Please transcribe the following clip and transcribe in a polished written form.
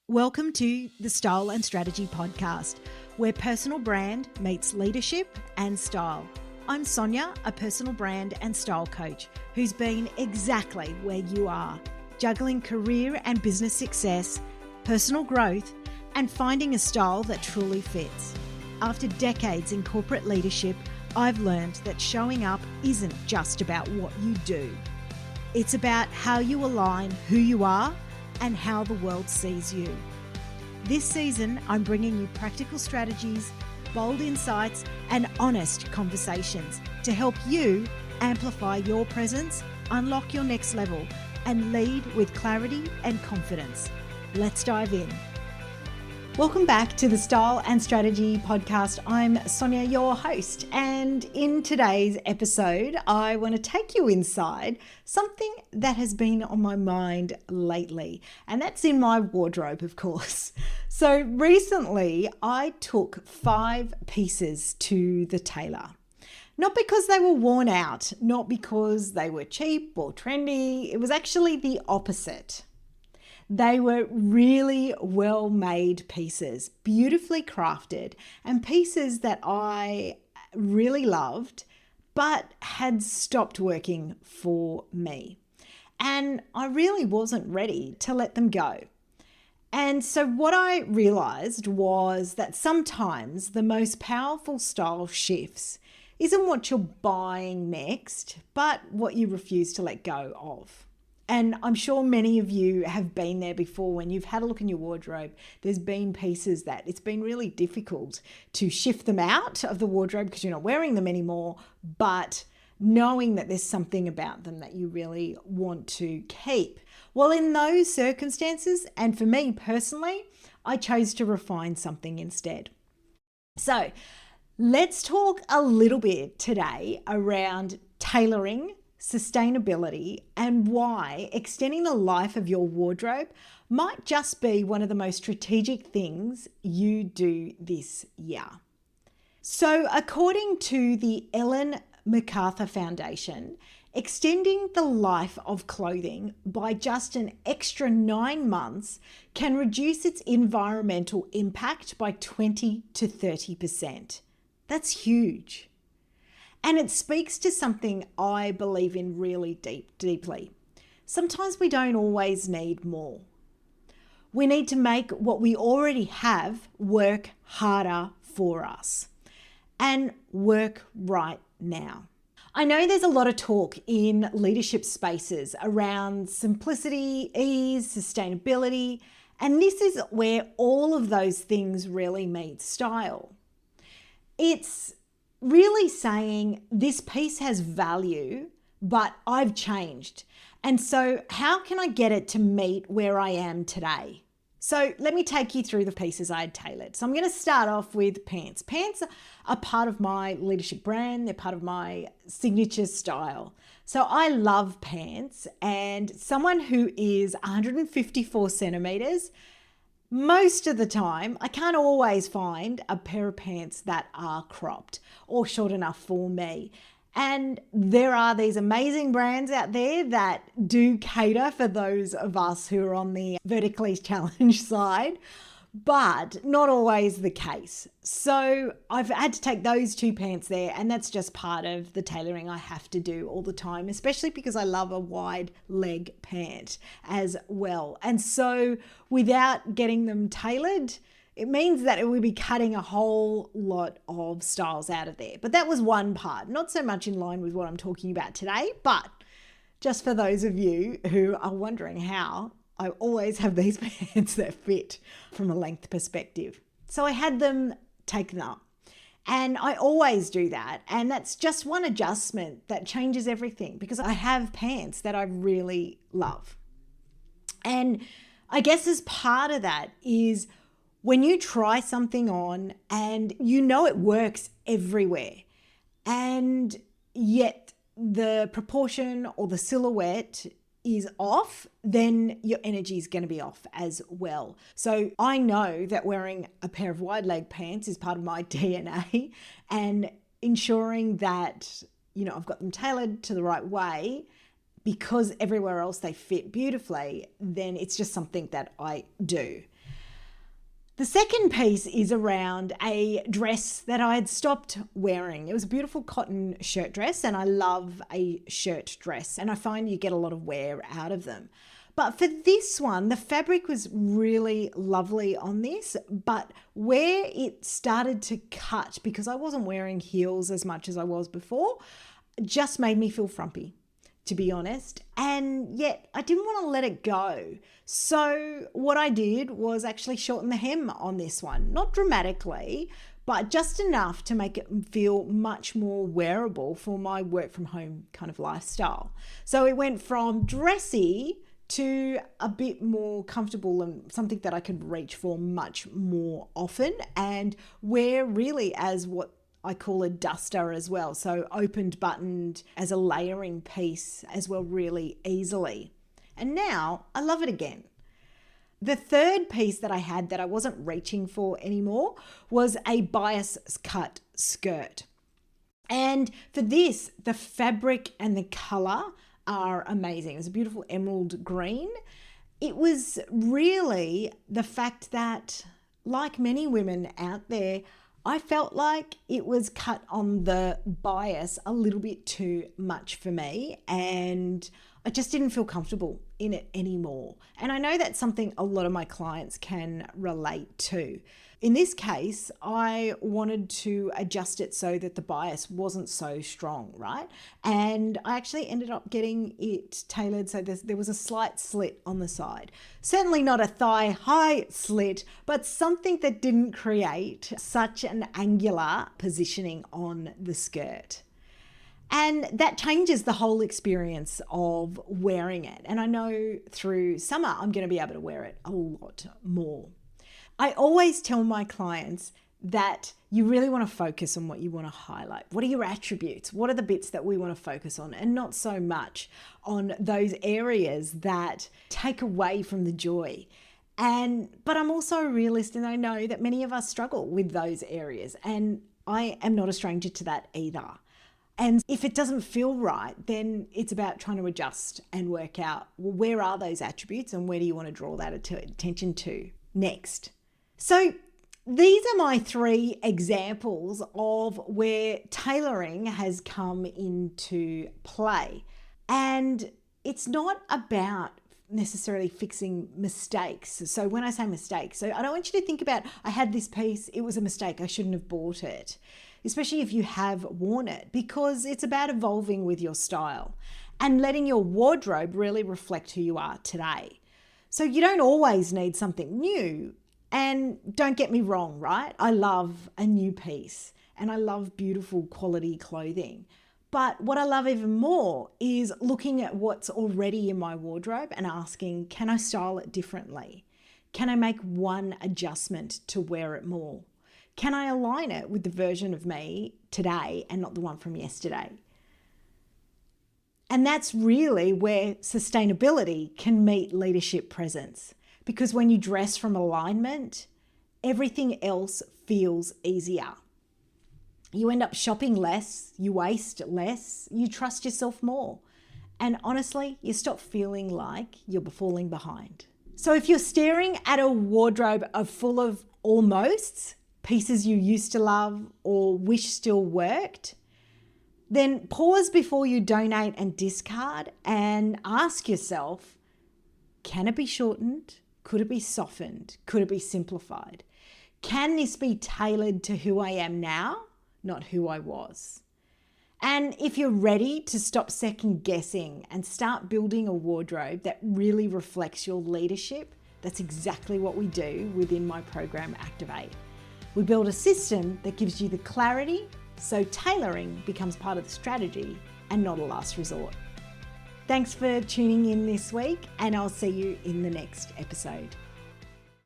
Welcome to the Style and Strategy Podcast, where personal brand meets leadership and style. I'm Sonya, a personal brand and style coach who's been exactly where you are, juggling career and business success, personal growth, and finding a style that truly fits. After decades in corporate leadership, I've learned that showing up isn't just about what you do. It's about how you align who you are and how the world sees you. This season, I'm bringing you practical strategies, bold insights, and honest conversations to help you amplify your presence, unlock your next level, and lead with clarity and confidence. Let's dive in. Welcome back to the Style and Strategy Podcast. I'm Sonya, your host, and in today's episode, I want to take you inside something that has been on my mind lately, and that's in my wardrobe, of course. So recently, I took 5 pieces to the tailor. Not because they were worn out, not because they were cheap or trendy. It was actually the opposite. They were really well-made pieces, beautifully crafted, and pieces that I really loved, but had stopped working for me. And I really wasn't ready to let them go. And so what I realized was that sometimes the most powerful style shifts isn't what you're buying next, but what you refuse to let go of. And I'm sure many of you have been there before when you've had a look in your wardrobe. There's been pieces that it's been really difficult to shift them out of the wardrobe because you're not wearing them anymore, but knowing that there's something about them that you really want to keep. Well, in those circumstances, and for me personally, I chose to refine something instead. So let's talk a little bit today around tailoring, sustainability, and why extending the life of your wardrobe might just be one of the most strategic things you do this year. So according to the Ellen MacArthur Foundation, extending the life of clothing by just an extra 9 months can reduce its environmental impact by 20 to 30%. That's huge. And it speaks to something I believe in really deeply. Sometimes we don't always need more. We need to make what we already have work harder for us and work right now. I know there's a lot of talk in leadership spaces around simplicity, ease, sustainability, and this is where all of those things really meet style. It's really saying this piece has value, but I've changed. And so how can I get it to meet where I am today? So let me take you through the pieces I had tailored. So I'm going to start off with pants. Pants are part of my leadership brand. They're part of my signature style. So I love pants, and someone who is 154 centimeters, most of the time, I can't always find a pair of pants that are cropped or short enough for me. And there are these amazing brands out there that do cater for those of us who are on the vertically challenged side, but not always the case. So I've had to take those 2 pants there, and that's just part of the tailoring I have to do all the time, especially because I love a wide leg pant as well. And so without getting them tailored, it means that it would be cutting a whole lot of styles out of there. But that was one part, not so much in line with what I'm talking about today, but just for those of you who are wondering how I always have these pants that fit from a length perspective. So I had them taken up, and I always do that. And that's just one adjustment that changes everything because I have pants that I really love. And I guess as part of that is when you try something on and you know it works everywhere, and yet the proportion or the silhouette is off, then your energy is going to be off as well. So I know that wearing a pair of wide leg pants is part of my DNA, and ensuring that, I've got them tailored to the right way because everywhere else they fit beautifully, then it's just something that I do. The second piece is around a dress that I had stopped wearing. It was a beautiful cotton shirt dress, and I love a shirt dress, and I find you get a lot of wear out of them. But for this one, the fabric was really lovely on this, but where it started to cut, because I wasn't wearing heels as much as I was before, just made me feel frumpy, to be honest. And yet I didn't want to let it go. So what I did was actually shorten the hem on this one, not dramatically, but just enough to make it feel much more wearable for my work from home kind of lifestyle. So it went from dressy to a bit more comfortable and something that I could reach for much more often and wear really as what I call a duster as well. So opened, buttoned as a layering piece as well, really easily. And now I love it again. The third piece that I had that I wasn't reaching for anymore was a bias cut skirt. And for this, the fabric and the color are amazing. It was a beautiful emerald green. It was really the fact that, like many women out there, I felt like it was cut on the bias a little bit too much for me, and I just didn't feel comfortable in it anymore. And I know that's something a lot of my clients can relate to. In this case, I wanted to adjust it so that the bias wasn't so strong, right? And I actually ended up getting it tailored so there was a slight slit on the side. Certainly not a thigh-high slit, but something that didn't create such an angular positioning on the skirt. And that changes the whole experience of wearing it. And I know through summer, I'm going to be able to wear it a lot more. I always tell my clients that you really want to focus on what you want to highlight. What are your attributes? What are the bits that we want to focus on? And not so much on those areas that take away from the joy. But I'm also a realist, and I know that many of us struggle with those areas. And I am not a stranger to that either. And if it doesn't feel right, then it's about trying to adjust and work out, well, where are those attributes and where do you want to draw that attention to next? So these are my 3 examples of where tailoring has come into play. And it's not about necessarily fixing mistakes. So when I say mistakes, so I don't want you to think about, I had this piece, it was a mistake, I shouldn't have bought it. Especially if you have worn it, because it's about evolving with your style and letting your wardrobe really reflect who you are today. So you don't always need something new. And don't get me wrong, right? I love a new piece and I love beautiful quality clothing. But what I love even more is looking at what's already in my wardrobe and asking, can I style it differently? Can I make one adjustment to wear it more? Can I align it with the version of me today and not the one from yesterday? And that's really where sustainability can meet leadership presence. Because when you dress from alignment, everything else feels easier. You end up shopping less, you waste less, you trust yourself more. And honestly, you stop feeling like you're falling behind. So if you're staring at a wardrobe full of almosts, pieces you used to love or wish still worked, then pause before you donate and discard and ask yourself, can it be shortened? Could it be softened? Could it be simplified? Can this be tailored to who I am now, not who I was? And if you're ready to stop second guessing and start building a wardrobe that really reflects your leadership, that's exactly what we do within my program Activate. We build a system that gives you the clarity so tailoring becomes part of the strategy and not a last resort. Thanks for tuning in this week, and I'll see you in the next episode.